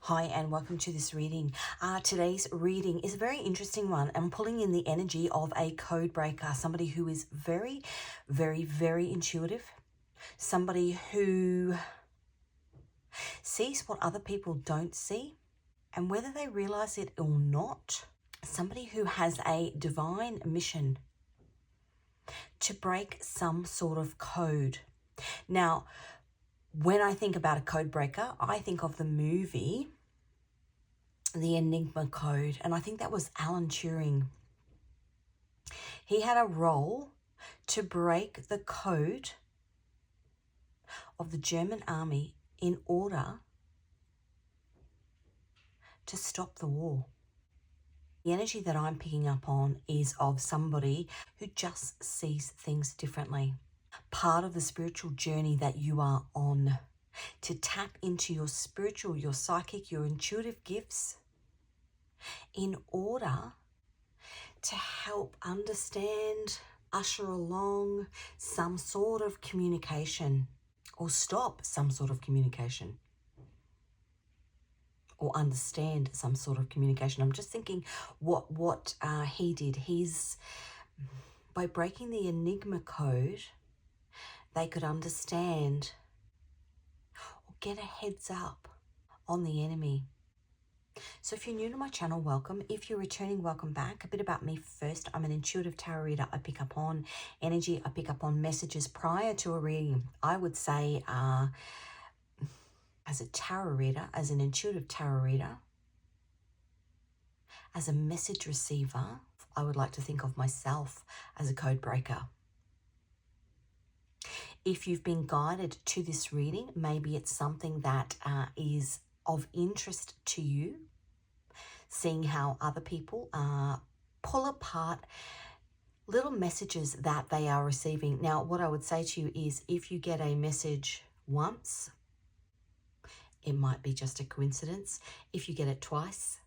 Hi and welcome to this reading. Today's reading is a very interesting one. I'm pulling in the energy of a code breaker, somebody who is very, very, very intuitive, somebody who sees what other people don't see, and whether they realize it or not, somebody who has a divine mission to break some sort of code. Now, when I think about a code breaker, I think of the movie The Enigma Code, and I think that was Alan Turing. He had a role to break the code of the German army in order to stop the war. The energy that I'm picking up on is of somebody who just sees things differently. Part of the spiritual journey that you are on, to tap into your spiritual, your psychic, your intuitive gifts in order to help understand, usher along some sort of communication, or stop some sort of communication, or understand some sort of communication. I'm just thinking what he did. By breaking the Enigma Code, they could understand or get a heads up on the enemy. So if you're new to my channel, welcome. If you're returning, welcome back. A bit about me first. I'm an intuitive tarot reader. I pick up on energy. I pick up on messages prior to a reading. I would say as a tarot reader, as an intuitive tarot reader, as a message receiver, I would like to think of myself as a code breaker. If you've been guided to this reading, maybe it's something that is of interest to you, seeing how other people pull apart little messages that they are receiving. Now, what I would say to you is, if you get a message once, it might be just a coincidence. If you get it twice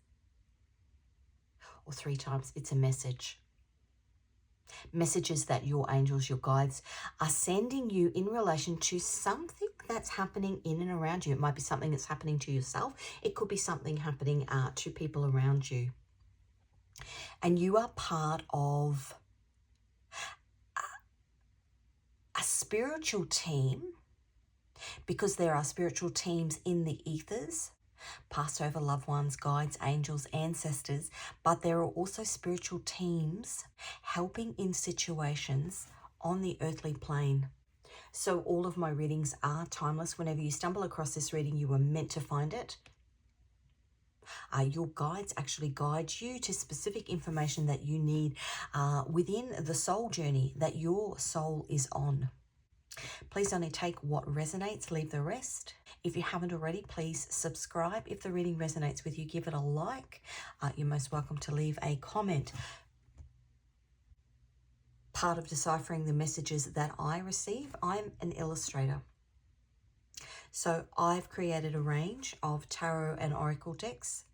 or 3 times, it's a message. Messages that your angels, your guides are sending you in relation to something that's happening in and around you. It might be something that's happening to yourself. It could be something happening to people around you. And you are part of a spiritual team, because there are spiritual teams in the ethers, passed over loved ones, guides, angels, ancestors, but there are also spiritual teams helping in situations on the earthly plane. So all of my readings are timeless. Whenever you stumble across this reading, you were meant to find it. Your guides actually guide you to specific information that you need within the soul journey that your soul is on. Please only take what resonates, leave the rest. If you haven't already, please subscribe. If the reading resonates with you, give it a like. You're most welcome to leave a comment. Part of deciphering the messages that I receive, I'm an illustrator. So I've created a range of tarot and oracle decks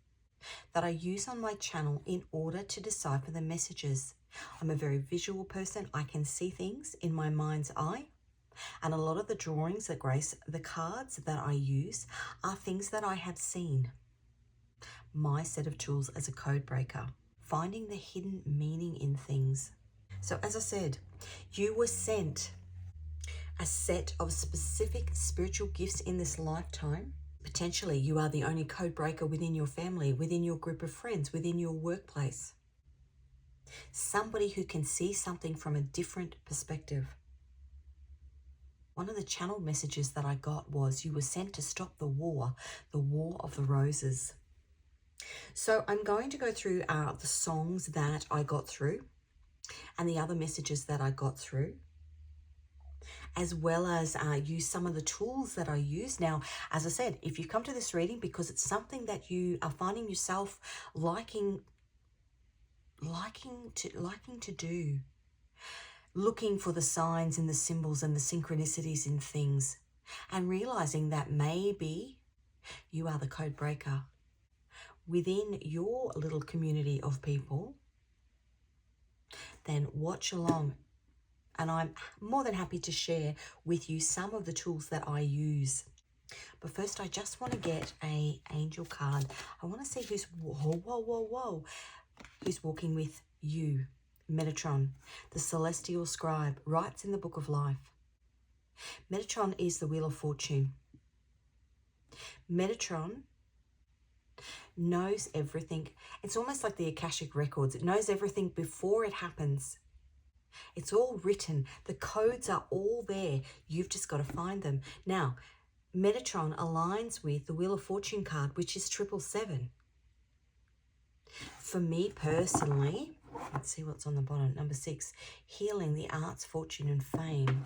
that I use on my channel in order to decipher the messages. I'm a very visual person. I can see things in my mind's eye. And a lot of the drawings that grace the cards that I use are things that I have seen. My set of tools as a code breaker, finding the hidden meaning in things. So as I said, you were sent a set of specific spiritual gifts in this lifetime. Potentially you are the only code breaker within your family, within your group of friends, within your workplace. Somebody who can see something from a different perspective. One of the channel messages that I got was, you were sent to stop the war of the roses. So I'm going to go through the songs that I got through and the other messages that I got through, as well as use some of the tools that I use. Now, as I said, if you've come to this reading because it's something that you are finding yourself liking to do, looking for the signs and the symbols and the synchronicities in things, and realizing that maybe you are the code breaker within your little community of people, then watch along. And I'm more than happy to share with you some of the tools that I use. But first, I just want to get a angel card. I want to see who's, whoa, who's walking with you. Metatron, the celestial scribe, writes in the book of life. Metatron is the wheel of fortune. Metatron knows everything. It's almost like the Akashic records. It knows everything before it happens. It's all written. The codes are all there. You've just got to find them. Now, Metatron aligns with the Wheel of Fortune card, which is 777. For me personally, let's see what's on the bottom. Number 6, healing, the arts, fortune and fame.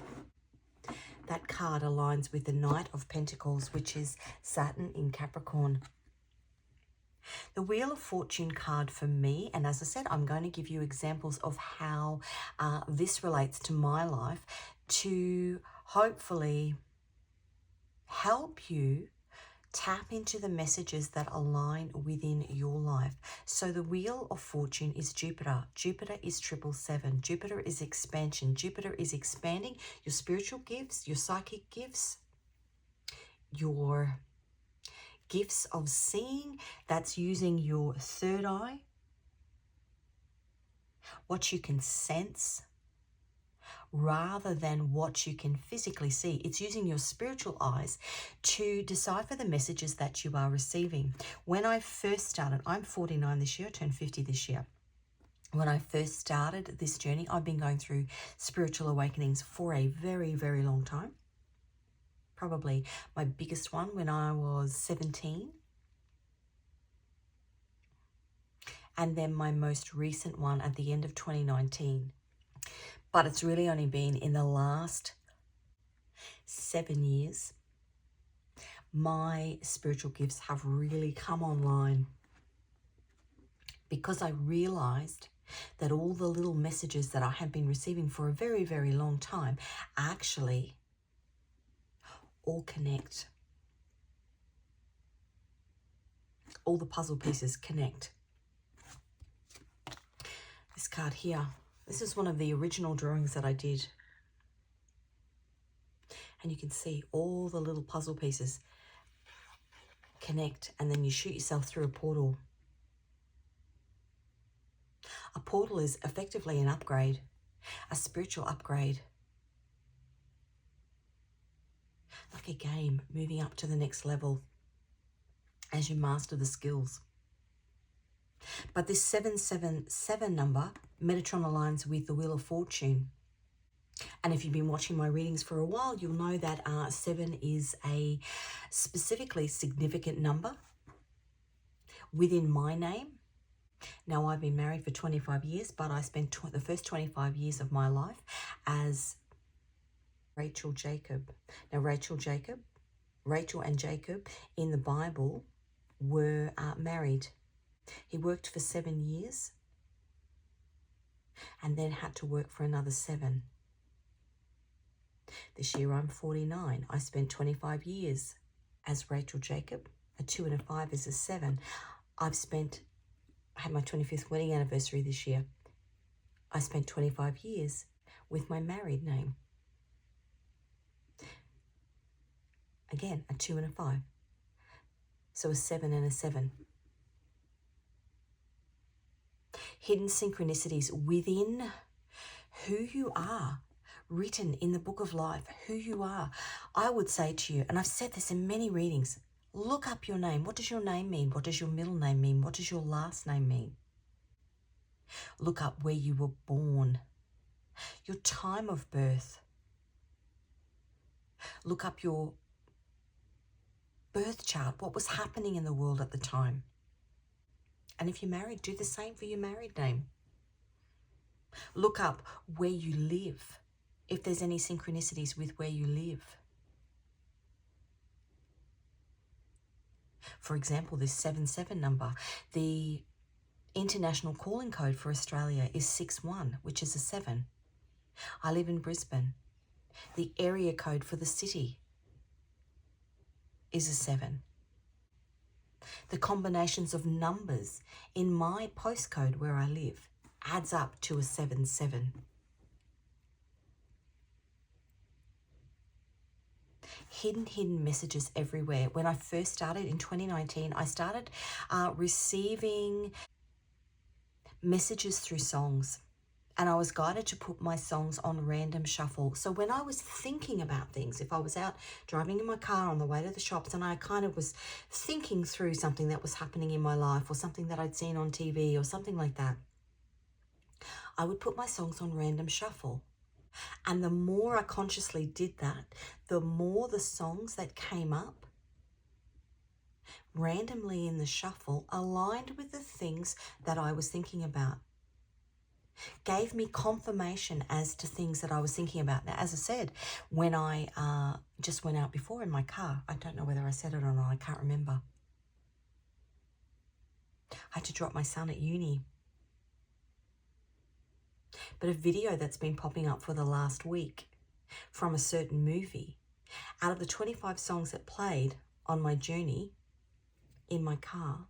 That card aligns with the Knight of Pentacles, which is Saturn in Capricorn. The Wheel of Fortune card for me, and as I said, I'm going to give you examples of how this relates to my life to hopefully help you tap into the messages that align within your life. So the Wheel of Fortune is Jupiter. Jupiter is 777. Jupiter is expansion. Jupiter is expanding your spiritual gifts, your psychic gifts, your gifts of seeing. That's using your third eye, what you can sense, rather than what you can physically see. It's using your spiritual eyes to decipher the messages that you are receiving. When I first started, I'm 49 this year, I turned 50 this year. When I first started this journey, I've been going through spiritual awakenings for a very, very long time. Probably my biggest one when I was 17. And then my most recent one at the end of 2019. But it's really only been in the last 7 years my spiritual gifts have really come online, because I realized that all the little messages that I have been receiving for a very, very long time actually all connect. All the puzzle pieces connect. This card here, this is one of the original drawings that I did. And you can see all the little puzzle pieces connect, and then you shoot yourself through a portal. A portal is effectively an upgrade, a spiritual upgrade. Like a game, moving up to the next level as you master the skills. But this 777 number, Metatron aligns with the Wheel of Fortune. And if you've been watching my readings for a while, you'll know that 7 is a specifically significant number within my name. Now, I've been married for 25 years, but I spent the first 25 years of my life as Rachel Jacob. Now, Rachel and Jacob in the Bible were married. He worked for 7 years and then had to work for another 7. This year I'm 49. I spent 25 years as Rachel Jacob. A 2 and a 5 is a 7. I had my 25th wedding anniversary this year. I spent 25 years with my married name. Again, a 2 and a 5. So a 7 and a 7. Hidden synchronicities within who you are, written in the book of life, who you are. I would say to you, and I've said this in many readings, look up your name. What does your name mean? What does your middle name mean? What does your last name mean? Look up where you were born, your time of birth. Look up your birth chart, what was happening in the world at the time. And if you're married, do the same for your married name. Look up where you live, if there's any synchronicities with where you live. For example, this 77 number, the international calling code for Australia is 61, which is a 7. I live in Brisbane. The area code for the city is a 7. The combinations of numbers in my postcode where I live adds up to a 77. hidden messages everywhere. When I first started in 2019, I started receiving messages through songs. And I was guided to put my songs on random shuffle. So when I was thinking about things, if I was out driving in my car on the way to the shops and I kind of was thinking through something that was happening in my life or something that I'd seen on TV or something like that, I would put my songs on random shuffle. And the more I consciously did that, the more the songs that came up randomly in the shuffle aligned with the things that I was thinking about. Gave me confirmation as to things that I was thinking about. Now, as I said, when I just went out before in my car, I don't know whether I said it or not, I can't remember. I had to drop my son at uni. But a video that's been popping up for the last week from a certain movie, out of the 25 songs that played on my journey in my car,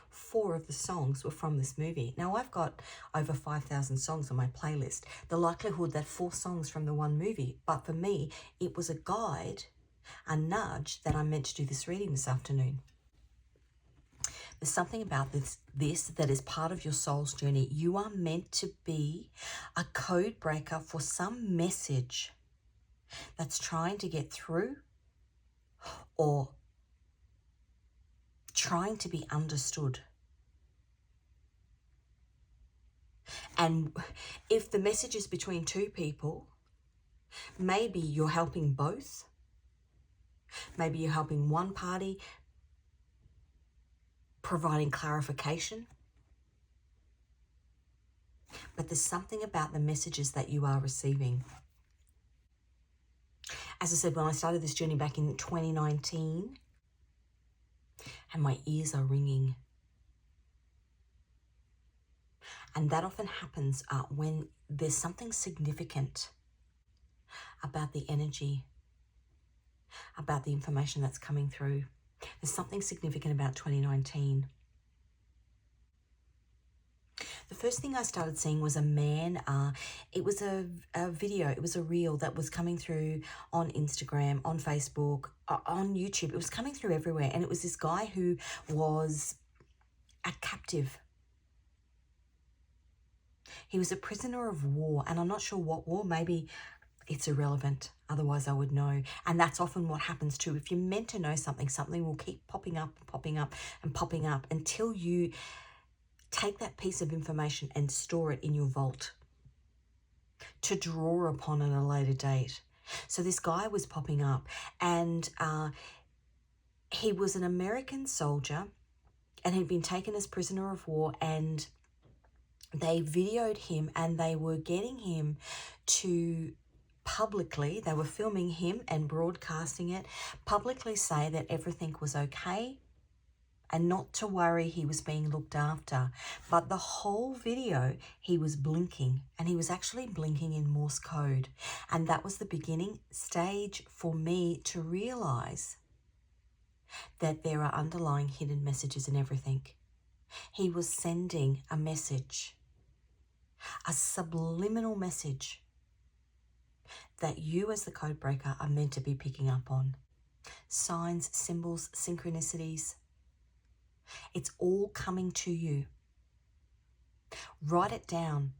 4 of the songs were from this movie. Now, I've got over 5,000 songs on my playlist. The likelihood that 4 songs from the one movie, but for me, it was a guide, a nudge that I'm meant to do this reading this afternoon. There's something about this that is part of your soul's journey. You are meant to be a code breaker for some message that's trying to get through or trying to be understood. And if the message is between 2 people, maybe you're helping both. Maybe you're helping one party, providing clarification. But there's something about the messages that you are receiving. As I said, when I started this journey back in 2019, and my ears are ringing. And that often happens when there's something significant about the energy, about the information that's coming through. There's something significant about 2019. The first thing I started seeing was a man. It was a video, it was a reel that was coming through on Instagram, on Facebook, on YouTube. It was coming through everywhere. And it was this guy who was a captive. He was a prisoner of war, and I'm not sure what war. Maybe it's irrelevant, otherwise I would know. And that's often what happens too. If you're meant to know something, something will keep popping up and popping up and popping up until you take that piece of information and store it in your vault to draw upon at a later date. So this guy was popping up, and he was an American soldier and had been taken as prisoner of war, and they videoed him and they were getting him to publicly, they were filming him and broadcasting it, publicly say that everything was okay and not to worry, he was being looked after. But the whole video, he was blinking, and he was actually blinking in Morse code. And that was the beginning stage for me to realize that there are underlying hidden messages in everything. He was sending a message, a subliminal message that you as the code breaker are meant to be picking up on. Signs, symbols, synchronicities. It's all coming to you. Write it down.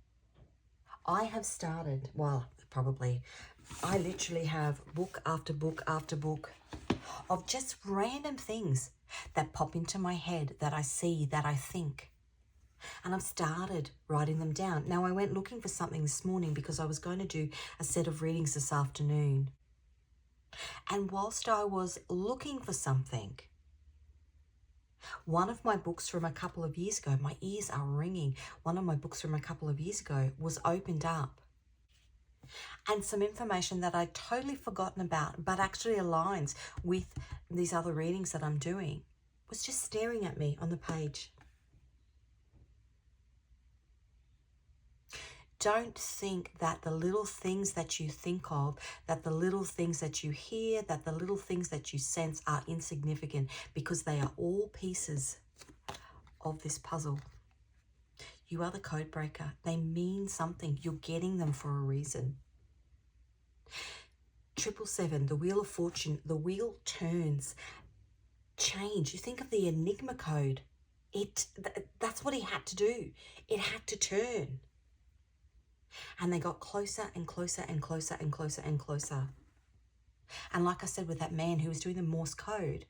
I have started, I literally have book after book after book of just random things that pop into my head, that I see, that I think. And I've started writing them down. Now, I went looking for something this morning because I was going to do a set of readings this afternoon. And whilst I was looking for something, one of my books from a couple of years ago, my ears are ringing, one of my books from a couple of years ago was opened up. And some information that I'd totally forgotten about, but actually aligns with these other readings that I'm doing, was just staring at me on the page. Don't think that the little things that you think of, that the little things that you hear, that the little things that you sense are insignificant, because they are all pieces of this puzzle. You are the code breaker. They mean something. You're getting them for a reason. 777, the Wheel of Fortune, the wheel turns. Change. You think of the Enigma Code. That's what he had to do. It had to turn. And they got closer and closer and closer and closer and closer. And like I said, with that man who was doing the Morse code,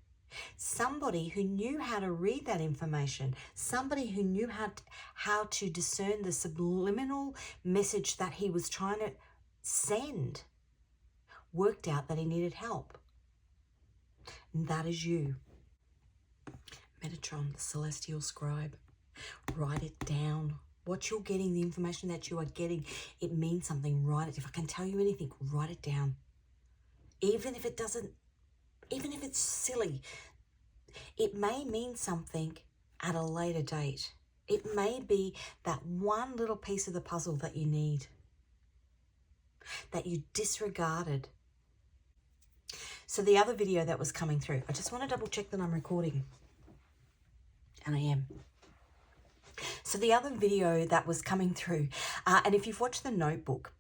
somebody who knew how to read that information, somebody who knew how to discern the subliminal message that he was trying to send, worked out that he needed help. And that is you. Metatron, the celestial scribe. Write it down. What you're getting, the information that you are getting, it means something. Write it. If I can tell you anything, write it down. Even if it doesn't, even if it's silly, it may mean something at a later date. It may be that one little piece of the puzzle that you need, that you disregarded. So the other video that was coming through, I just want to double check that I'm recording. And I am. So the other video that was coming through, and if you've watched The Notebook,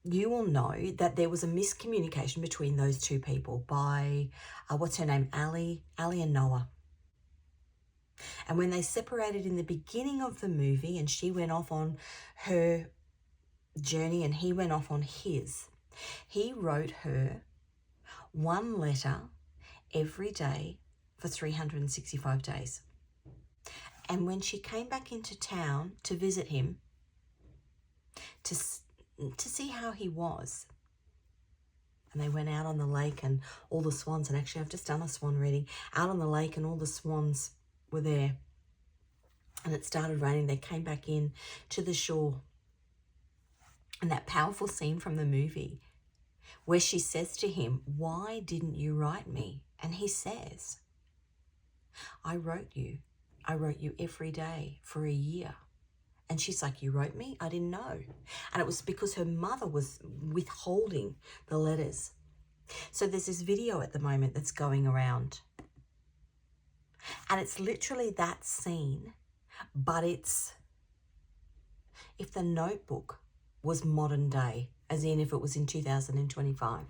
you will know that there was a miscommunication between those two people by, what's her name, Ali and Noah. And when they separated in the beginning of the movie and she went off on her journey and he went off on his, he wrote her one letter every day for 365 days. And when she came back into town to visit him, to see how he was, and they went out on the lake and all the swans, and actually I've just done a swan reading, out on the lake and all the swans were there, and it started raining. They came back in to the shore, and that powerful scene from the movie where she says to him, "Why didn't you write me?" And he says, I wrote you every day for a year." And she's like, "You wrote me? I didn't know." And it was because her mother was withholding the letters. So there's this video at the moment that's going around. And it's literally that scene, but it's, if The Notebook was modern day, as in if it was in 2025.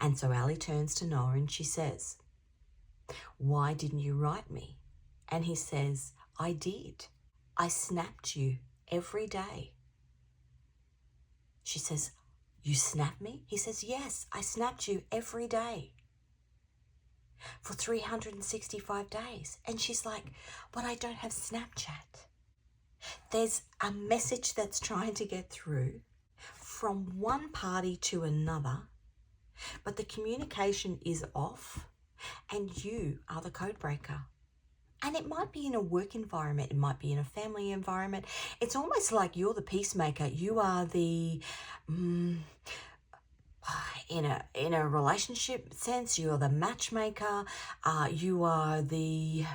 And so Ali turns to Noah and she says, "Why didn't you write me?" And he says, "I did. I snapped you every day." She says, "You snapped me?" He says, "Yes, I snapped you every day for 365 days. And she's like, "But I don't have Snapchat." There's a message that's trying to get through from one party to another, but the communication is off and you are the code breaker. And it might be in a work environment, it might be in a family environment. It's almost like you're the peacemaker. You are the, in a relationship sense, you are the matchmaker. You are the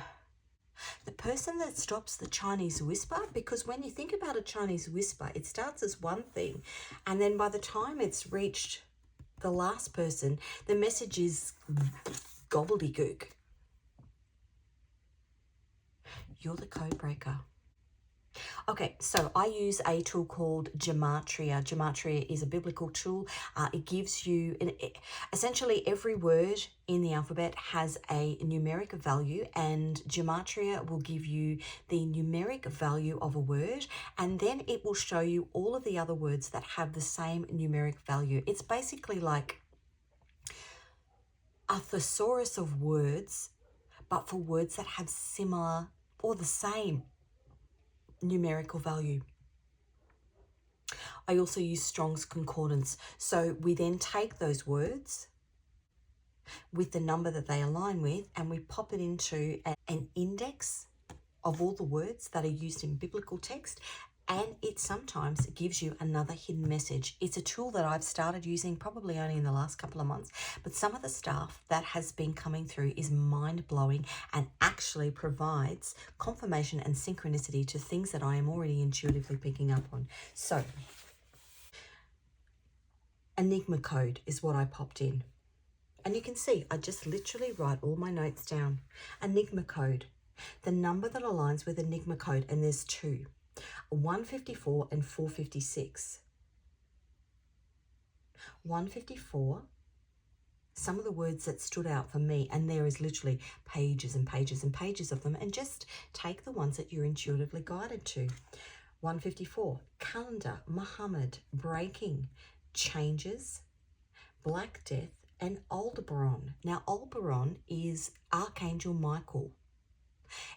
person that stops the Chinese whisper. Because when you think about a Chinese whisper, it starts as one thing, and then by the time it's reached the last person, the message is gobbledygook. You're the code breaker. Okay, so I use a tool called Gematria. Gematria is a biblical tool. It gives you, essentially every word in the alphabet has a numeric value, and Gematria will give you the numeric value of a word, and then it will show you all of the other words that have the same numeric value. It's basically like a thesaurus of words, but for words that have similar or the same numerical value. I also use Strong's Concordance. So we then take those words with the number that they align with, and we pop it into an index of all the words that are used in biblical text, and it sometimes gives you another hidden message. It's a tool that I've started using probably only in the last couple of months, but some of the stuff that has been coming through is mind-blowing and actually provides confirmation and synchronicity to things that I am already intuitively picking up on. So, Enigma Code is what I popped in. And you can see, I just literally write all my notes down. Enigma Code, the number that aligns with Enigma Code, and there's two. 154 and 456. 154 some of the words that stood out for me, and there is literally pages and pages and pages of them, and just take the ones that you're intuitively guided to. 154, calendar, Muhammad, breaking, changes, Black Death, and Aldebaran. Now, Aldebaran is Archangel Michael.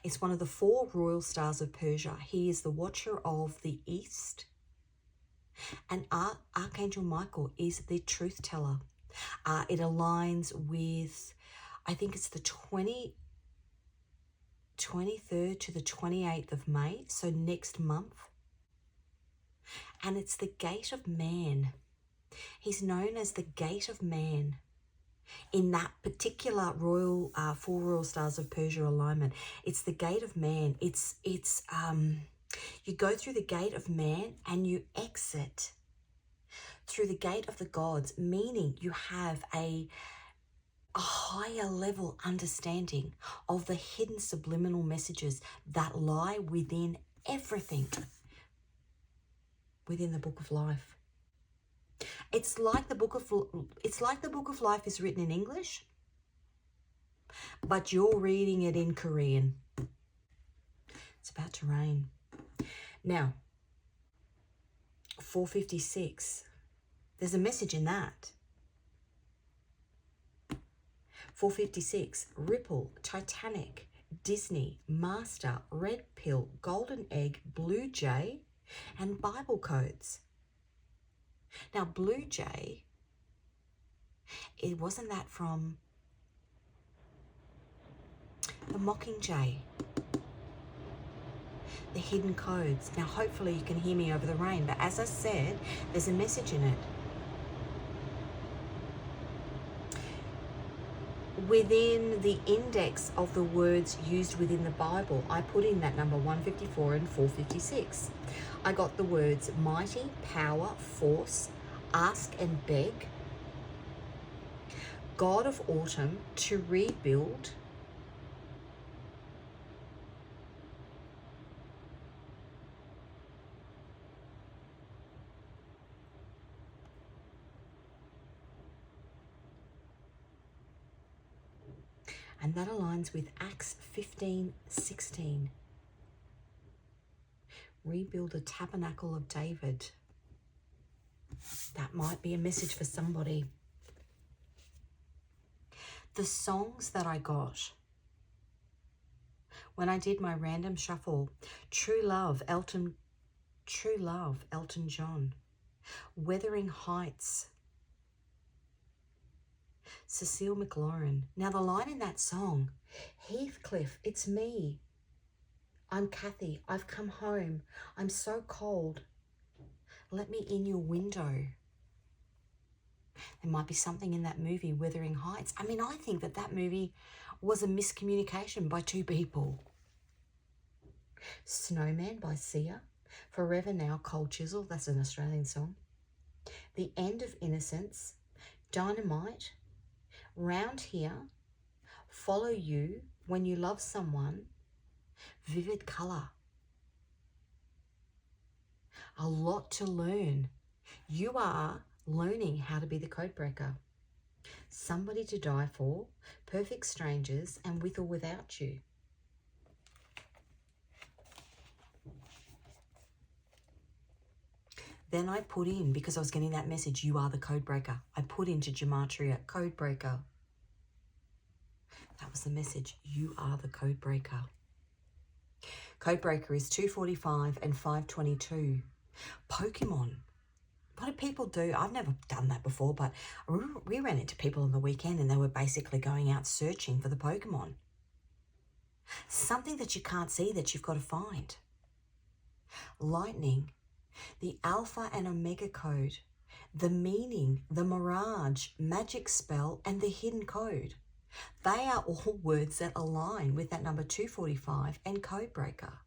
It's one of the 4 royal stars of Persia. He is the watcher of the East. And Archangel Michael is the truth teller. It aligns with, I think it's the 23rd to the 28th of May, so next month. And it's the gate of man. He's known as the gate of man. In that particular royal, 4 royal stars of Persia alignment, it's the gate of man. It's you go through the gate of man and you exit through the gate of the gods, meaning you have a higher level understanding of the hidden subliminal messages that lie within everything within the book of life. It's like the book of life is written in English, but you're reading it in Korean. It's about to rain. Now, 456. There's a message in that. 456, Ripple, Titanic, Disney, Master, Red Pill, Golden Egg, Blue Jay, and Bible codes. Now, Blue Jay, wasn't that from the Mockingjay? The hidden codes. Now, hopefully you can hear me over the rain, but as I said, there's a message in it. Within the index of the words used within the Bible, I put in that number 154 and 456. I got the words mighty, power, force, ask and beg, God of autumn, to rebuild, and that aligns with Acts 15:16. Rebuild the tabernacle of David. That might be a message for somebody. The songs that I got when I did my random shuffle: True Love, Elton John. Wuthering Heights, Cecile McLaurin. Now, the line in that song, Heathcliff, it's me. I'm Kathy. I've come home. I'm so cold. Let me in your window. There might be something in that movie, Wuthering Heights. I mean, I think that movie was a miscommunication by 2 people. Snowman by Sia. Forever Now, Cold Chisel. That's an Australian song. The End of Innocence. Dynamite. Round Here. Follow You. When You Love Someone. Vivid Colour. A lot to learn. You are learning how to be the code breaker. Somebody to Die For, Perfect Strangers, and With or Without You. Then I put in, because I was getting that message, you are the code breaker, I put into Gematria, code breaker. That was the message, you are the code breaker. Code breaker is 245 and 522. Pokemon. What do people do? I've never done that before, but we ran into people on the weekend and they were basically going out searching for the Pokemon. Something that you can't see that you've got to find. Lightning. The Alpha and Omega code. The meaning, the mirage, magic spell, and the hidden code. They are all words that align with that number 245 and code breaker.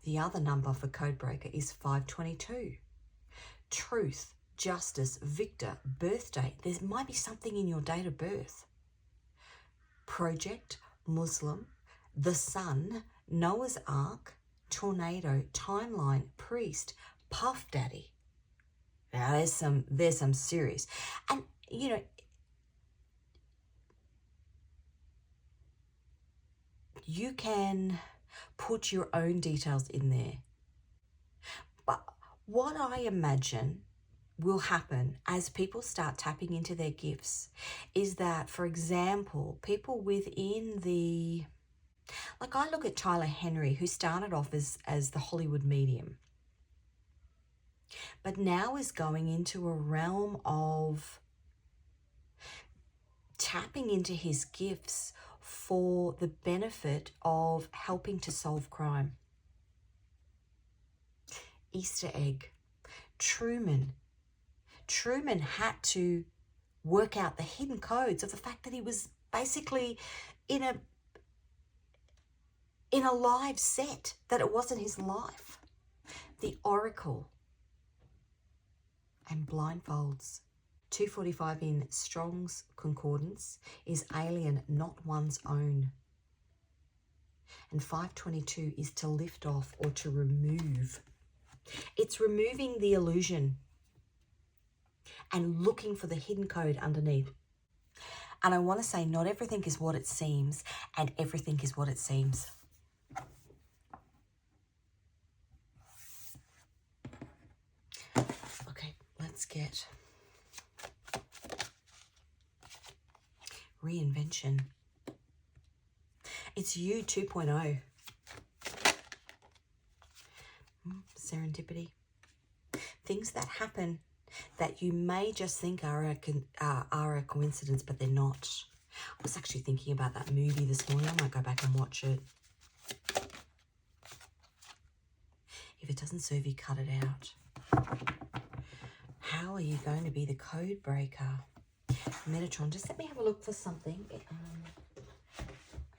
The other number for code breaker is 522. Truth, justice, victor, birthday. There might be something in your date of birth. Project, Muslim, the sun, Noah's Ark, tornado, timeline, priest, Puff Daddy. Now, there's some serious. And, you know, you can put your own details in there. But what I imagine will happen as people start tapping into their gifts is that, for example, people within the, like I look at Tyler Henry, who started off as the Hollywood medium, but now is going into a realm of tapping into his gifts for the benefit of helping to solve crime. Easter egg. Truman had to work out the hidden codes of the fact that he was basically in a live set, that it wasn't his life. The Oracle and blindfolds. 245 in Strong's Concordance is alien, not one's own. And 522 is to lift off or to remove. It's removing the illusion and looking for the hidden code underneath. And I want to say, not everything is what it seems, and everything is what it seems. Okay, let's get reinvention. It's you 2.0. Serendipity. Things that happen that you may just think are a coincidence, but they're not. I was actually thinking about that movie this morning. I might go back and watch it. If it doesn't serve you, cut it out. How are you going to be the code breaker? Metatron, just let me have a look for something. I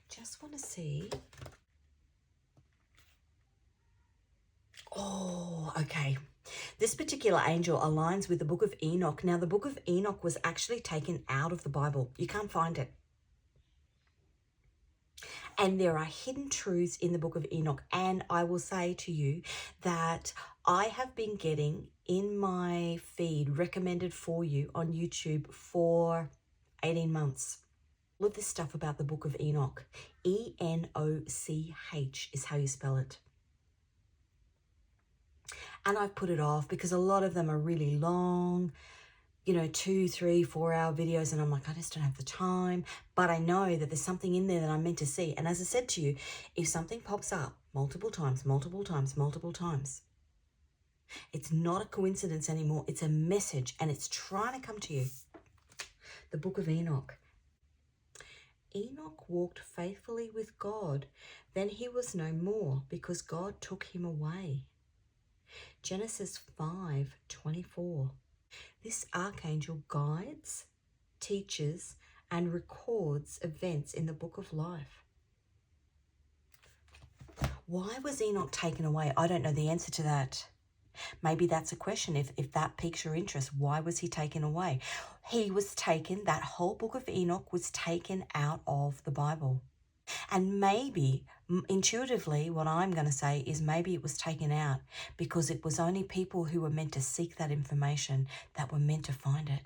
just want to see. Oh, okay. This particular angel aligns with the book of Enoch. Now, the book of Enoch was actually taken out of the Bible. You can't find it. And there are hidden truths in the book of Enoch. And I will say to you that I have been getting in my feed recommended for you on YouTube for 18 months. All of this stuff about the book of Enoch. E-N-O-C-H is how you spell it. And I've put it off because a lot of them are really long, 2, 3, 4 hour videos. And I'm like, I just don't have the time. But I know that there's something in there that I'm meant to see. And as I said to you, if something pops up multiple times, it's not a coincidence anymore. It's a message and it's trying to come to you. The book of Enoch. Enoch walked faithfully with God. Then he was no more because God took him away. Genesis 5:24. This archangel guides, teaches, and records events in the book of life. Why was Enoch taken away? I don't know the answer to that. Maybe that's a question. If that piques your interest, why was he taken away? He was taken, that whole book of Enoch was taken out of the Bible. And maybe, intuitively, what I'm going to say is maybe it was taken out because it was only people who were meant to seek that information that were meant to find it.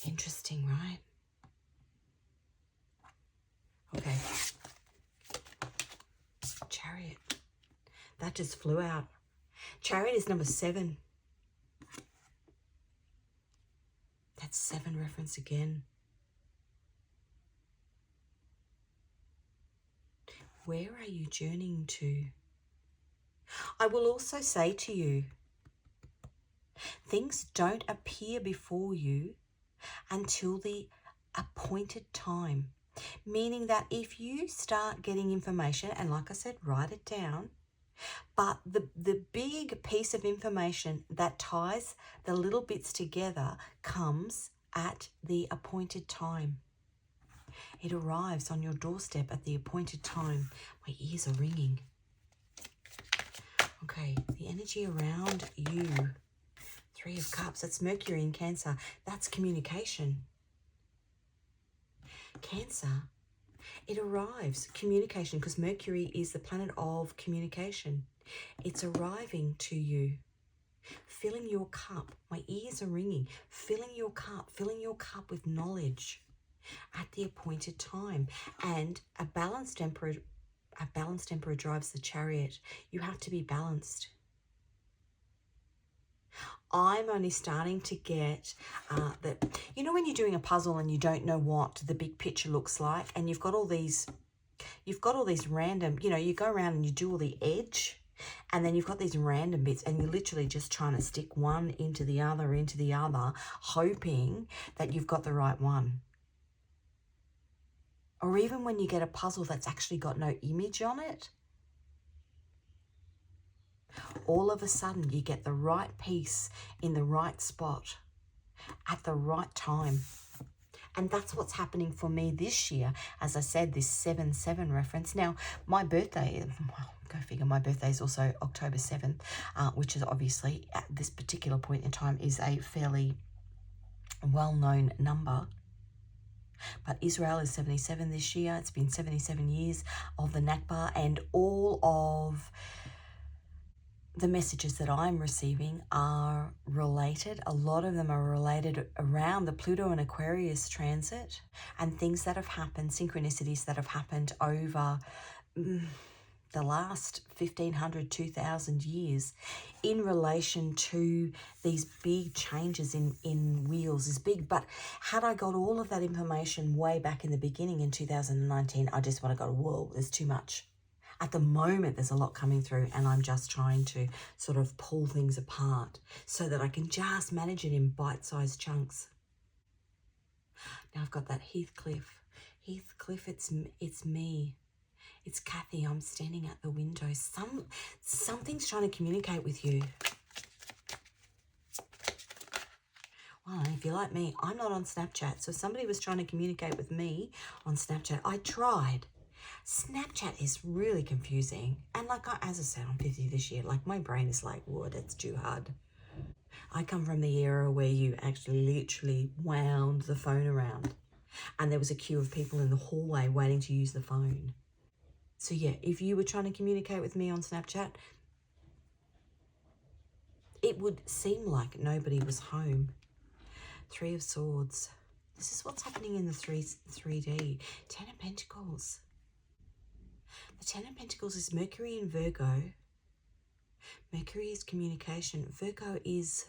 Interesting, right? Okay. Chariot. That just flew out. Chariot is number 7. That's 7 reference again. Where are you journeying to? I will also say to you, things don't appear before you until the appointed time. Meaning that if you start getting information, and like I said, write it down, but the big piece of information that ties the little bits together comes at the appointed time. It arrives on your doorstep at the appointed time. My ears are ringing. Okay, the energy around you. 3 of Cups, that's Mercury in Cancer. That's communication. Cancer, it arrives, communication, because Mercury is the planet of communication. It's arriving to you. Filling your cup. My ears are ringing. Filling your cup with knowledge at the appointed time. And a balanced emperor drives the chariot. You have to be balanced. I'm only starting to get that, you know, when you're doing a puzzle and you don't know what the big picture looks like, and you've got all these random, you know, you go around and you do all the edge, and then you've got these random bits, and you're literally just trying to stick one into the other, hoping that you've got the right one. Or even when you get a puzzle that's actually got no image on it, all of a sudden you get the right piece in the right spot at the right time. And that's what's happening for me this year. As I said, this 7/7 reference. Now, my birthday, well, go figure, my birthday is also October 7th, which is obviously at this particular point in time is a fairly well-known number. But Israel is 77 this year. It's been 77 years of the Nakba, and all of the messages that I'm receiving are related. A lot of them are related around the Pluto and Aquarius transit and things that have happened, synchronicities that have happened over the last 1,500, 2,000 years in relation to these big changes in wheels is big. But had I got all of that information way back in the beginning in 2019, I just would have gone, whoa, there's too much. At the moment, there's a lot coming through, and I'm just trying to sort of pull things apart so that I can just manage it in bite-sized chunks. Now I've got that Heathcliff. Heathcliff, it's me. It's Kathy. I'm standing at the window. Something's trying to communicate with you. Well, if you're like me, I'm not on Snapchat. So if somebody was trying to communicate with me on Snapchat, I tried. Snapchat is really confusing. And like, as I said, I'm 50 this year. Like, my brain is like, whoa, that's too hard. I come from the era where you actually literally wound the phone around. And there was a queue of people in the hallway waiting to use the phone. So yeah, if you were trying to communicate with me on Snapchat, it would seem like nobody was home. 3 of Swords. This is what's happening in the 3D. 10 of Pentacles. The 10 of Pentacles is Mercury in Virgo. Mercury is communication. Virgo is,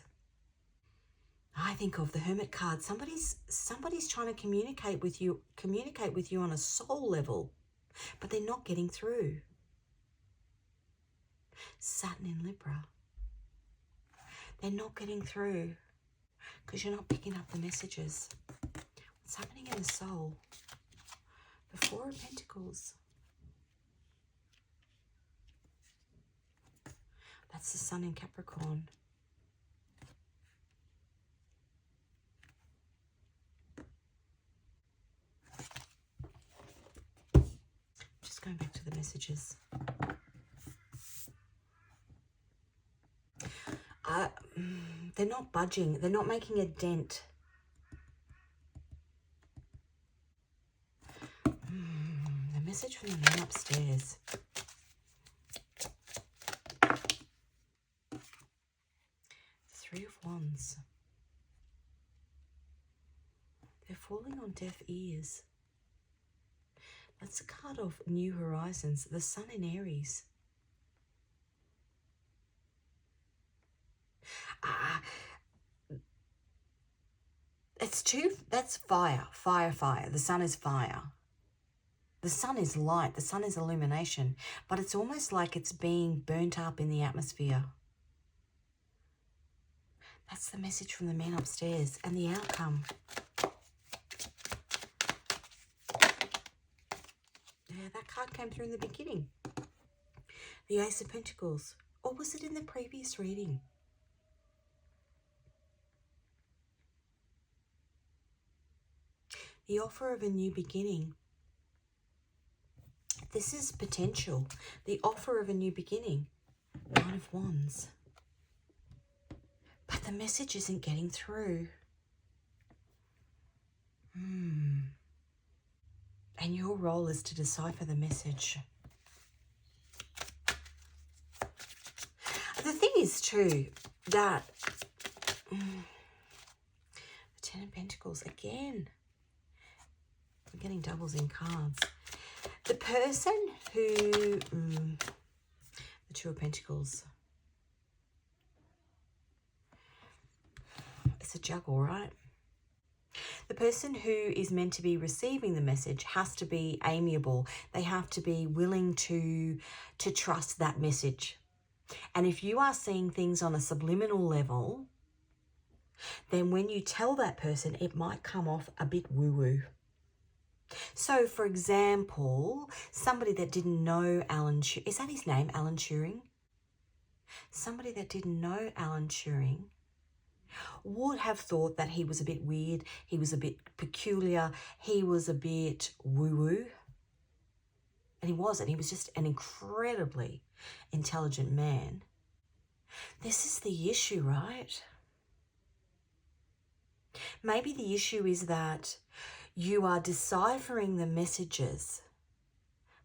I think of the Hermit card. Somebody's trying to communicate with you on a soul level, but they're not getting through. Saturn in Libra. They're not getting through because you're not picking up the messages. What's happening in the soul? The 4 of Pentacles. That's the Sun in Capricorn. Just going back to the messages. They're not budging. They're not making a dent. The message from the man upstairs. Three of Wands. They're falling on deaf ears. That's a card of new horizons. The Sun in Aries. That's fire. Fire. The Sun is fire. The Sun is light. The Sun is illumination. But it's almost like it's being burnt up in the atmosphere. That's the message from the man upstairs. And the outcome. Yeah, that card came through in the beginning. The Ace of Pentacles. Or was it in the previous reading? The offer of a new beginning. This is potential. The offer of a new beginning. 9 of Wands. But the message isn't getting through. And your role is to decipher the message. is too that the Ten of Pentacles again. I'm getting doubles in cards. The person who the Two of Pentacles. It's a juggle, right? The person who is meant to be receiving the message has to be amiable. They have to be willing to trust that message. And if you are seeing things on a subliminal level, then when you tell that person, it might come off a bit woo-woo. So, for example, somebody that didn't know Alan Turing, is that his name, Alan Turing? Somebody that didn't know Alan Turing would have thought that he was a bit weird, he was a bit peculiar, he was a bit woo-woo. And he wasn't. He was just an incredibly intelligent man. This is the issue, right? Maybe the issue is that you are deciphering the messages,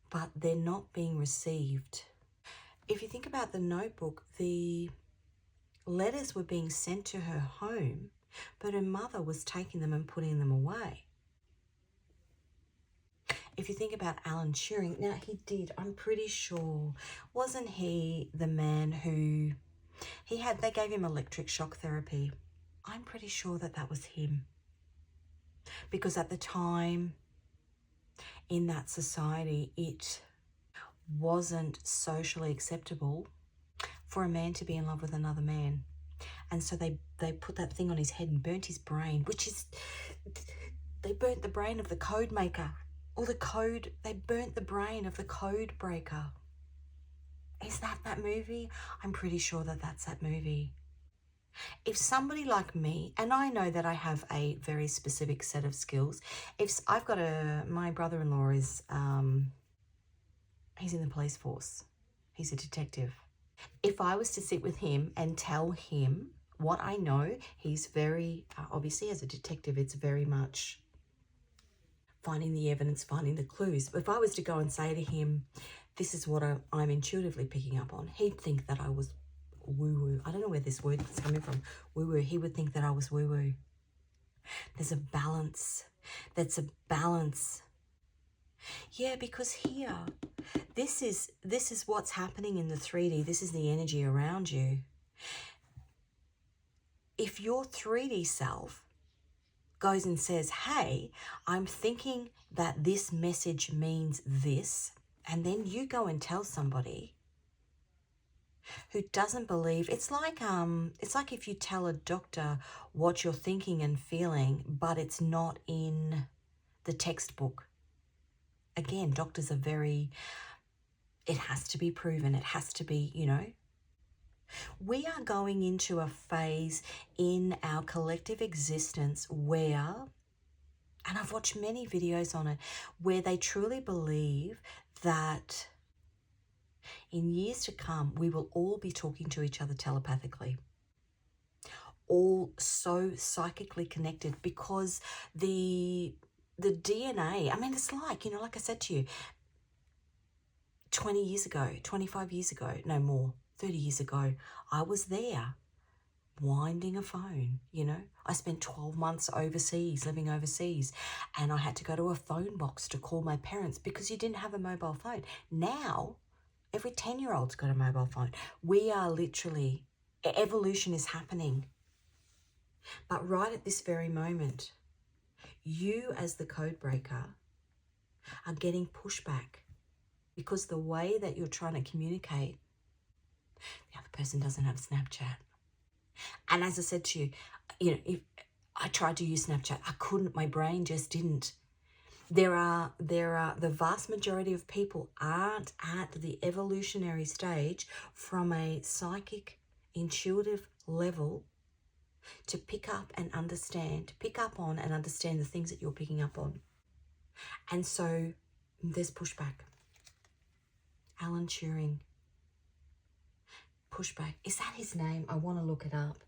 but they're not being received. If you think about the notebook, the letters were being sent to her home, but her mother was taking them and putting them away. If you think about Alan Turing, now he did, I'm pretty sure, wasn't he the man who, they gave him electric shock therapy. I'm pretty sure that that was him. Because at the time, in that society, it wasn't socially acceptable for a man to be in love with another man. And so they put that thing on his head and burnt his brain, which is, they burnt the brain of the code maker. Or they burnt the brain of the code breaker. Is that movie? I'm pretty sure that that's that movie. If somebody like me, and I know that I have a very specific set of skills, if I've got my brother-in-law is, he's in the police force. He's a detective. If I was to sit with him and tell him what I know, he's very, obviously as a detective, it's very much finding the evidence, finding the clues. But if I was to go and say to him, this is what I'm intuitively picking up on, he'd think that I was woo-woo. I don't know where this word is coming from, woo-woo. He would think that I was woo-woo. There's a balance. That's a balance. Yeah, because here, this is what's happening in the 3D. This is the energy around you. If your 3D self goes and says, hey, I'm thinking that this message means this, and then you go and tell somebody who doesn't believe, it's like if you tell a doctor what you're thinking and feeling, but it's not in the textbook. Again, doctors are very, it has to be proven, it has to be, you know. We are going into a phase in our collective existence where, and I've watched many videos on it, where they truly believe that in years to come, we will all be talking to each other telepathically. All so psychically connected, because the DNA, I mean, it's like, you know, like I said to you, 20 years ago, 25 years ago, no more, 30 years ago, I was there winding a phone, you know. I spent 12 months overseas, living overseas, and I had to go to a phone box to call my parents because you didn't have a mobile phone. Now, every 10-year-old's got a mobile phone. We are literally, evolution is happening. But right at this very moment, you as the code breaker are getting pushback because the way that you're trying to communicate, the other person doesn't have Snapchat. And as I said to you, you know, if I tried to use Snapchat, I couldn't, my brain just didn't. There are the vast majority of people aren't at the evolutionary stage from a psychic, intuitive level to pick up and understand, pick up on and understand the things that you're picking up on. And so there's pushback. Alan Turing. Pushback. Is that his name? I want to look it up.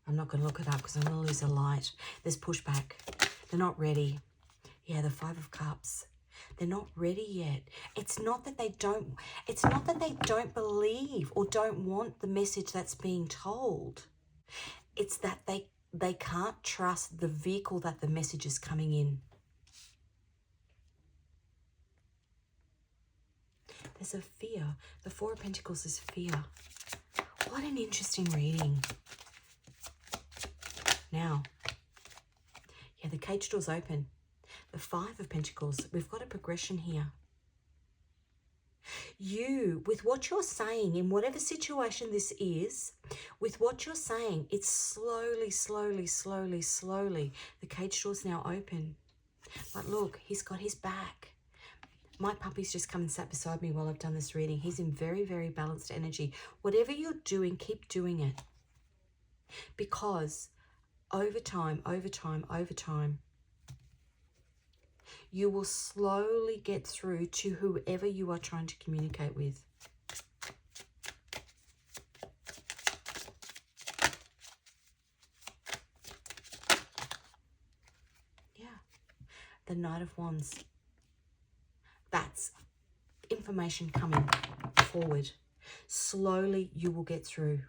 I'm not going to look it up because I'm going to lose a light. There's pushback. They're not ready. Yeah, the 5 of Cups. They're not ready yet. It's not that they don't believe or don't want the message that's being told. It's that they can't trust the vehicle that the message is coming in. There's a fear. The Four of Pentacles is fear. What an interesting reading. Now, yeah, the cage door's open. The Five of Pentacles, we've got a progression here. You, with what you're saying, in whatever situation this is, with what you're saying, it's slowly, the cage door's now open. But look, he's got his back. My puppy's just come and sat beside me while I've done this reading. He's in very, very balanced energy. Whatever you're doing, keep doing it. Because over time, you will slowly get through to whoever you are trying to communicate with. Yeah. The Knight of Wands. That's information coming forward. Slowly you will get through.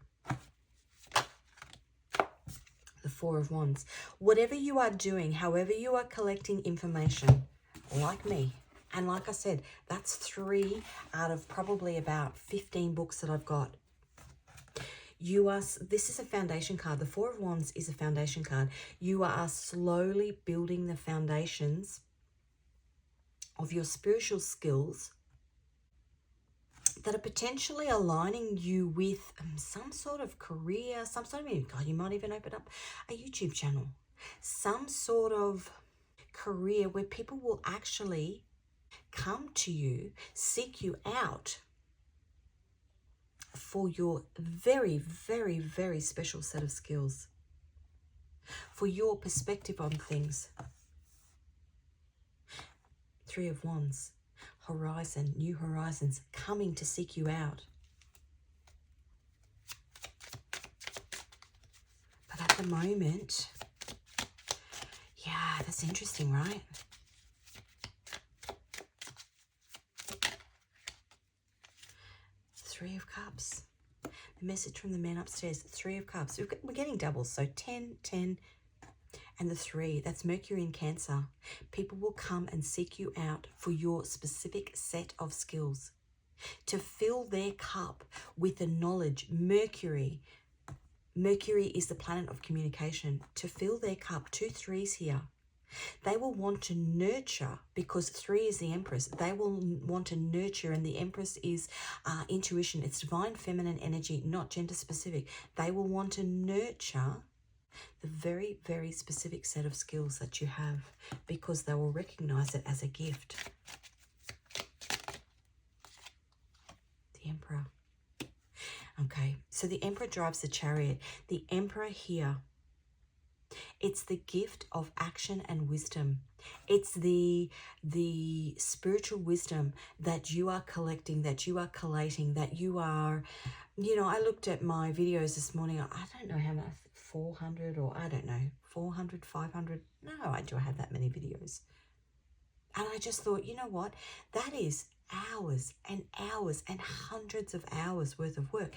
The Four of Wands. Whatever you are doing, however you are collecting information, like me, and like I said, that's 3 out of probably about 15 books that I've got. This is a foundation card. The Four of Wands is a foundation card. You are slowly building the foundations of your spiritual skills that are potentially aligning you with some sort of career, God, you might even open up a YouTube channel, some sort of career where people will actually come to you, seek you out for your very, very, very special set of skills, for your perspective on things. Three of Wands. Horizon, new horizons coming to seek you out. But at the moment, yeah, that's interesting, right? Three of Cups. The message from the man upstairs, Three of Cups. We're getting doubles, so 10, 10, and the 3. That's Mercury in Cancer. People will come and seek you out for your specific set of skills, to fill their cup with the knowledge. Mercury is the planet of communication. To fill their cup, 2 3s here. They will want to nurture, because 3 is the Empress. They will want to nurture, and the Empress is intuition. It's divine feminine energy, not gender specific. They will want to nurture the very, very specific set of skills that you have, because they will recognize it as a gift. The Emperor. Okay, so the Emperor drives the Chariot. The Emperor here, it's the gift of action and wisdom. It's the spiritual wisdom that you are collecting, that you are collating, that you are, I looked at my videos this morning. I don't know how much, 400, or I don't know, 400, 500. No, I do have that many videos. And I just thought, you know what? That is hours and hours and hundreds of hours worth of work.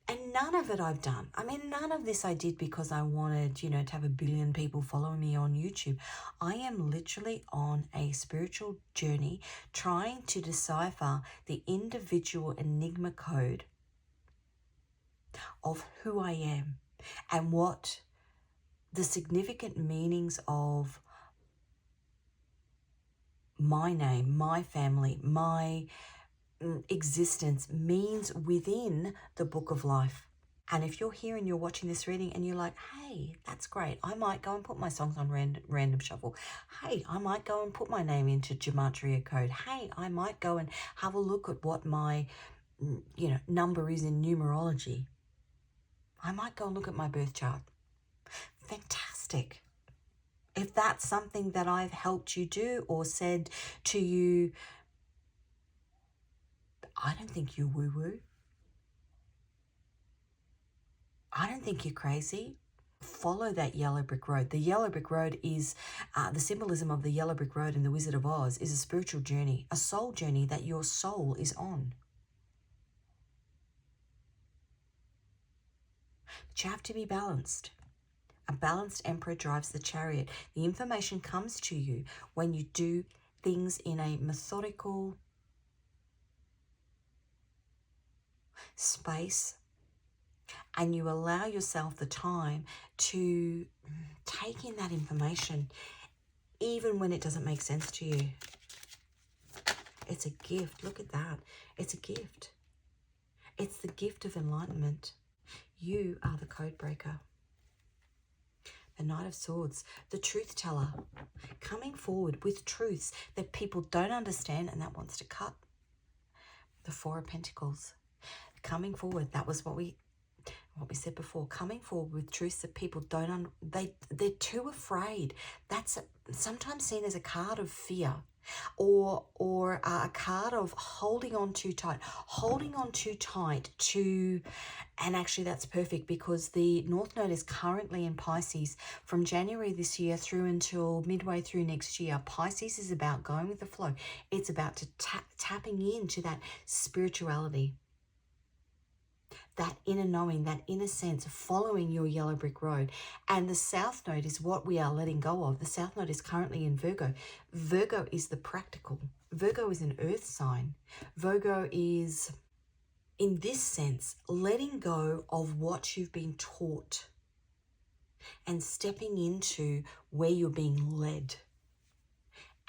And none of it I've done. I mean, none of this I did because I wanted, to have 1 billion people following me on YouTube. I am literally on a spiritual journey trying to decipher the individual Enigma Code of who I am and what the significant meanings of my name, my family, my existence means within the book of life. And if you're here and you're watching this reading and you're like, hey, that's great, I might go and put my songs on random shuffle. Hey, I might go and put my name into Gematria Code. Hey, I might go and have a look at what my number is in numerology. I might go and look at my birth chart. Fantastic. If that's something that I've helped you do or said to you, I don't think you're woo-woo. I don't think you're crazy. follow that yellow brick road. The yellow brick road is the symbolism of the yellow brick road in The Wizard of Oz is a spiritual journey, a soul journey that your soul is on. But you have to be balanced. A balanced emperor drives the chariot. The information comes to you when you do things in a methodical space, and you allow yourself the time to take in that information, even when it doesn't make sense to you. It's a gift. Look at that. It's a gift. It's the gift of enlightenment. You are the code breaker. The Knight of Swords, the truth teller, coming forward with truths that people don't understand and that wants to cut. The Four of Pentacles, coming forward. That was what we said before. Coming forward with truths that people don't they're too afraid. That's sometimes seen as a card of fear, or a card of holding on too tight to. And actually that's perfect, because the North Node is currently in Pisces from January this year through until midway through next year. Pisces is about going with the flow. It's about tapping into that spirituality, that inner knowing, that inner sense, following your yellow brick road. And the South Node is what we are letting go of. The South Node is currently in Virgo. Virgo is the practical. Virgo is an earth sign. Virgo is, in this sense, letting go of what you've been taught and stepping into where you're being led.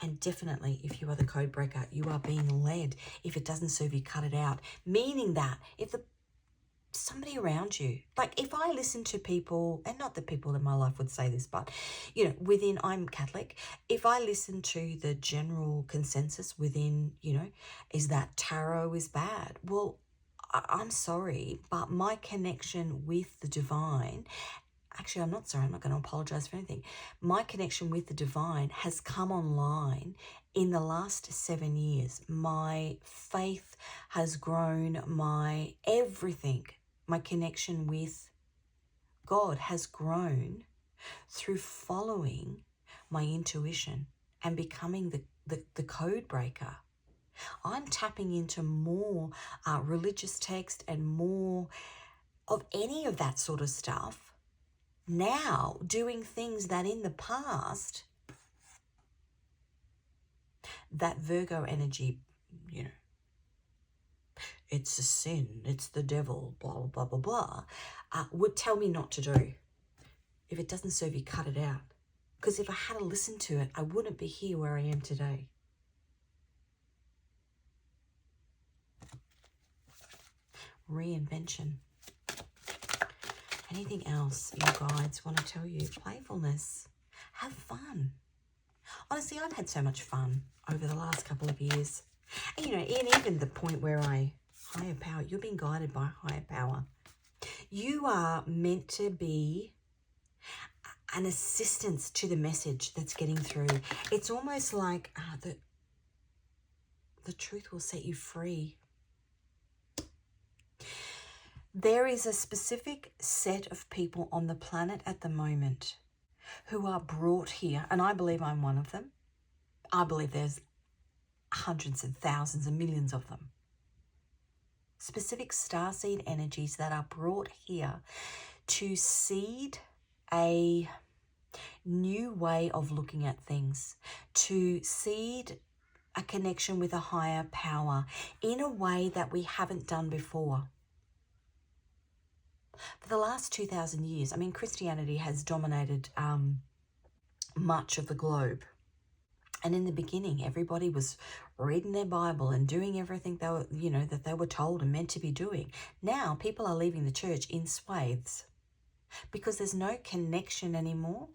And definitely, if you are the code breaker, you are being led. If it doesn't serve you, cut it out. Meaning that if somebody around you, like if I listen to people, and not that people in my life would say this, but I'm Catholic, if I listen to the general consensus within, is that tarot is bad. Well, I'm sorry, but my connection with the divine, actually, I'm not sorry, I'm not going to apologize for anything. My connection with the divine has come online in the last 7 years. My faith has grown, my everything, my connection with God has grown through following my intuition and becoming the code breaker. I'm tapping into more religious text and more of any of that sort of stuff now, doing things that in the past, that Virgo energy, it's a sin, it's the devil, blah, blah, blah, blah, would tell me not to do. If it doesn't serve you, cut it out. Because if I had to listen to it, I wouldn't be here where I am today. Reinvention. Anything else your guides want to tell you? Playfulness. Have fun. Honestly, I've had so much fun over the last couple of years. And, and even the point where higher power, you're being guided by higher power. You are meant to be an assistance to the message that's getting through. It's almost like the truth will set you free. There is a specific set of people on the planet at the moment who are brought here, and I believe I'm one of them. I believe there's hundreds and thousands and millions of them. Specific starseed energies that are brought here to seed a new way of looking at things, to seed a connection with a higher power in a way that we haven't done before. For the last 2,000 years, Christianity has dominated much of the globe. And in the beginning, everybody was reading their Bible and doing everything they were, that they were told and meant to be doing. Now, people are leaving the church in swathes because there's no connection anymore.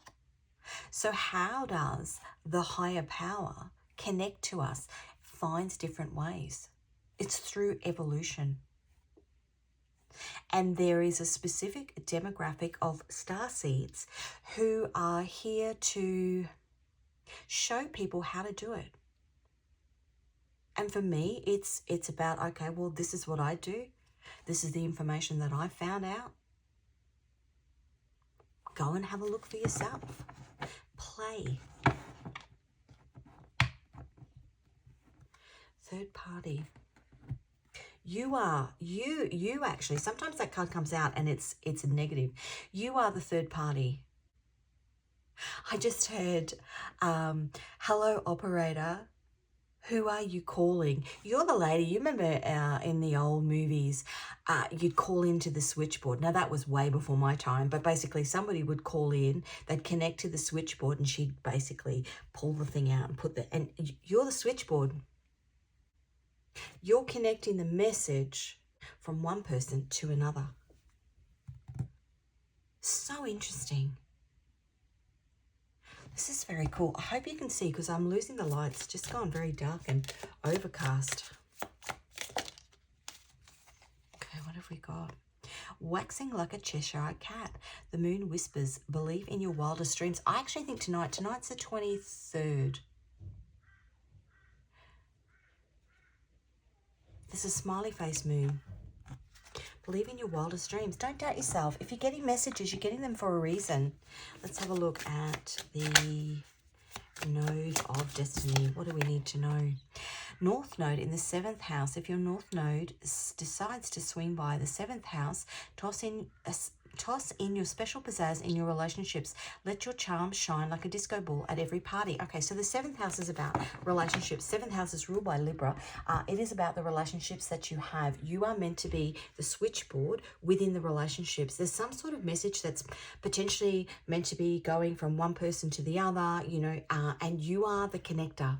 So how does the higher power connect to us? Finds different ways. It's through evolution. And there is a specific demographic of starseeds who are here to show people how to do it. And for me, it's about, okay, well, this is what I do. This is the information that I found out. Go and have a look for yourself. Play. Third party. You actually, sometimes that card comes out and it's a negative. You are the third party. I just heard, hello operator, who are you calling? You're the lady, you remember in the old movies, you'd call into the switchboard. Now that was way before my time, but basically somebody would call in, they'd connect to the switchboard and she'd basically pull the thing out and and you're the switchboard. You're connecting the message from one person to another. So interesting. This is very cool. I hope you can see because I'm losing the light. It's just gone very dark and overcast. Okay, what have we got? Waxing like a Cheshire cat. The moon whispers, believe in your wildest dreams. I actually think tonight's the 23rd. There's a smiley face moon. Believe in your wildest dreams. Don't doubt yourself. If you're getting messages, you're getting them for a reason. Let's have a look at the node of destiny. What do we need to know? North node in the 7th house. If your north node decides to swing by the 7th house, toss in your special pizzazz in your relationships. Let your charm shine like a disco ball at every party. Okay, so the 7th house is about relationships. 7th house is ruled by Libra. It is about the relationships that you have. You are meant to be the switchboard within the relationships. There's some sort of message that's potentially meant to be going from one person to the other, you know, and you are the connector.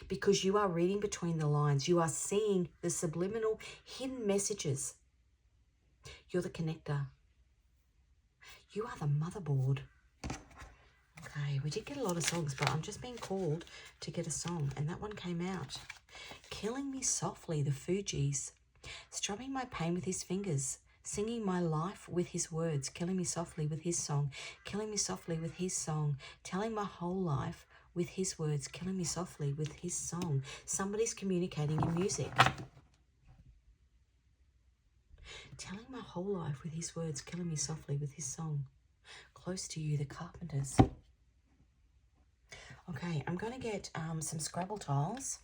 Because you are reading between the lines. You are seeing the subliminal hidden messages. You're the connector. You are the motherboard. Okay, we did get a lot of songs, but I'm just being called to get a song. And that one came out. Killing me softly, the Fugees. Strumming my pain with his fingers. Singing my life with his words. Killing me softly with his song. Killing me softly with his song. Telling my whole life with his words, killing me softly with his song. Somebody's communicating in music. Telling my whole life with his words, killing me softly with his song. Close to you, the Carpenters. Okay, I'm going to get some Scrabble tiles.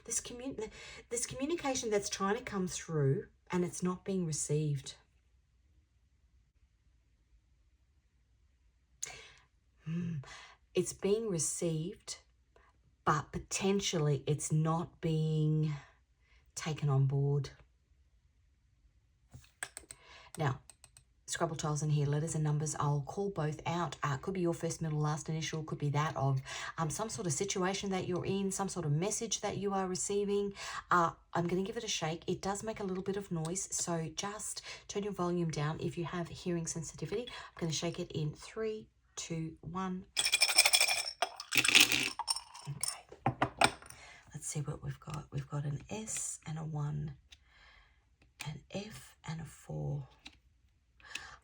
This communication that's trying to come through and it's not being received. It's being received, but potentially it's not being taken on board. Now, Scrabble tiles in here, letters and numbers, I'll call both out. Could be your first, middle, last initial, could be that of some sort of situation that you're in, some sort of message that you are receiving. I'm going to give it a shake. It does make a little bit of noise, so just turn your volume down if you have hearing sensitivity. I'm going to shake it in 3, 2, 1. Okay, let's see what we've got. We've got an S and a 1, an F and a 4.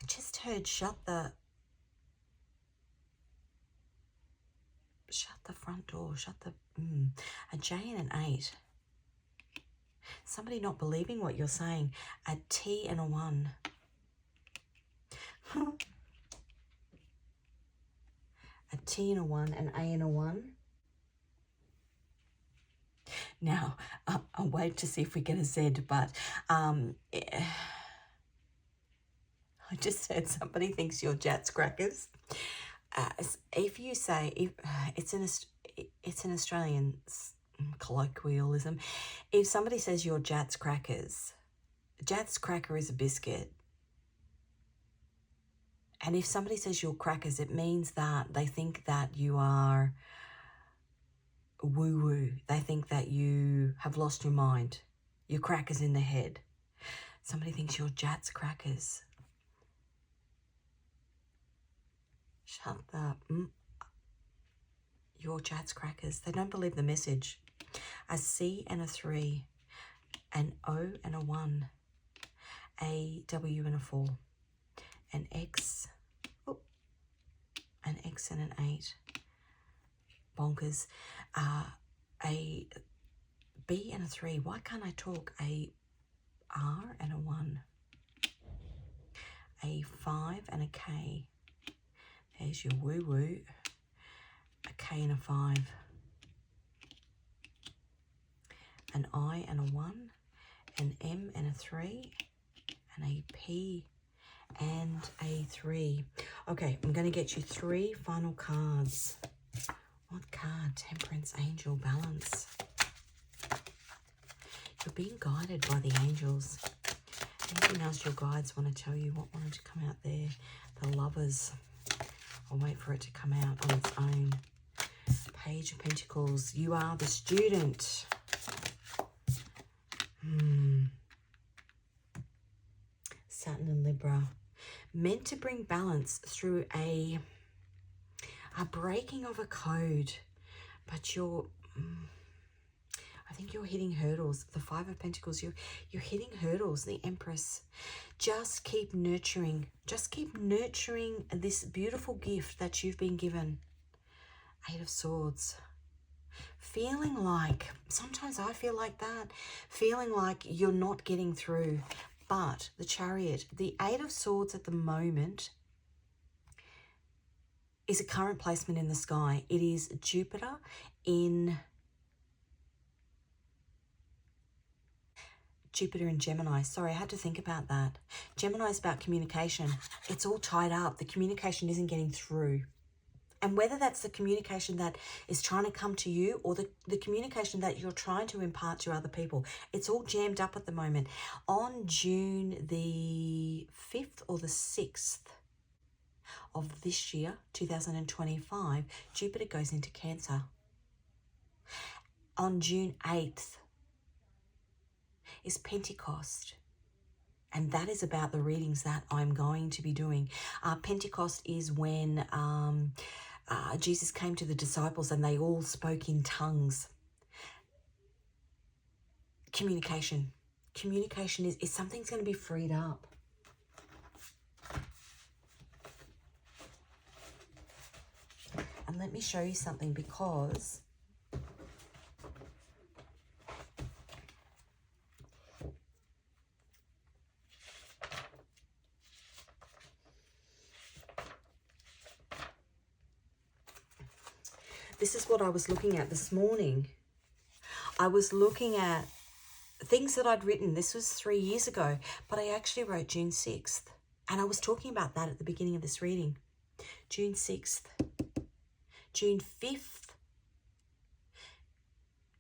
I just heard shut the front door, a J and an 8. Somebody not believing what you're saying. A T and a 1. A T and a 1, an A and a 1. Now, I'll wait to see if we get a Z, but I just heard somebody thinks you're Jats crackers. If you say, it's an Australian colloquialism. If somebody says you're Jats crackers, Jats cracker is a biscuit. And if somebody says you're crackers, it means that they think that you are woo-woo. They think that you have lost your mind. You're crackers in the head. Somebody thinks you're Jats crackers. Shut the... You're Jats crackers. They don't believe the message. A C and a 3. An O and a 1. A W and a 4. An X, an X and an 8, bonkers, a B and a 3. Why can't I talk? A R and a 1. A 5 and a K. There's your woo-woo. A K and a 5. An I and a 1. An M and a 3. And a P and a 3. Okay, I'm going to get you 3 final cards. What card? Temperance, Angel, Balance. You're being guided by the angels. Anything else your guides want to tell you? What wanted to come out there? The Lovers. I'll wait for it to come out on its own. Page of Pentacles. You are the student. Saturn and Libra. Meant to bring balance through a breaking of a code. But I think you're hitting hurdles. The 5 of Pentacles, you're hitting hurdles. The Empress. Just keep nurturing. Just keep nurturing this beautiful gift that you've been given. 8 of Swords. Feeling like, sometimes I feel like that, feeling like you're not getting through. But the Chariot, the 8 of Swords at the moment is a current placement in the sky. It is Jupiter in Gemini. Sorry, I had to think about that. Gemini is about communication. It's all tied up. The communication isn't getting through. And whether that's the communication that is trying to come to you or the communication that you're trying to impart to other people, it's all jammed up at the moment. On June the 5th or the 6th of this year, 2025, Jupiter goes into Cancer. On June 8th is Pentecost. And that is about the readings that I'm going to be doing. Pentecost is when Jesus came to the disciples and they all spoke in tongues. Communication. Communication is something's going to be freed up. And let me show you something, because this is what I was looking at this morning. I was looking at things that I'd written. This was 3 years ago, but I actually wrote June 6th. And I was talking about that at the beginning of this reading. June 6th. June 5th.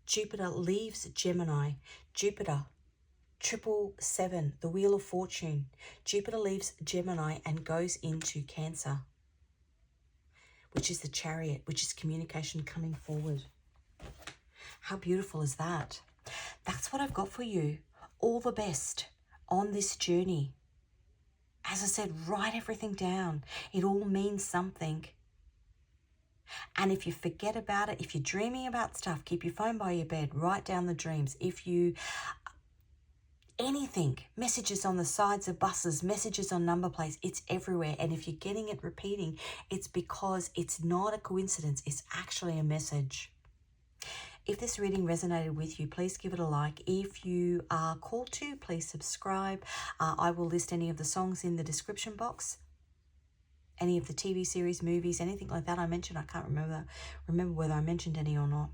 Jupiter leaves Gemini. Jupiter, 777, the Wheel of Fortune. Jupiter leaves Gemini and goes into Cancer, which is the Chariot, which is communication coming forward. How beautiful is that? That's what I've got for you. All the best on this journey. As I said, write everything down. It all means something. And if you forget about it, if you're dreaming about stuff, keep your phone by your bed, write down the dreams. If you, anything, messages on the sides of buses, messages on number plates, it's everywhere. And if you're getting it repeating, it's because it's not a coincidence. It's actually a message. If this reading resonated with you, please give it a like. If you are called to, please subscribe. I will list any of the songs in the description box. Any of the TV series, movies, anything like that I mentioned. I can't remember whether I mentioned any or not.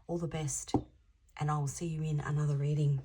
All the best, and I will see you in another reading.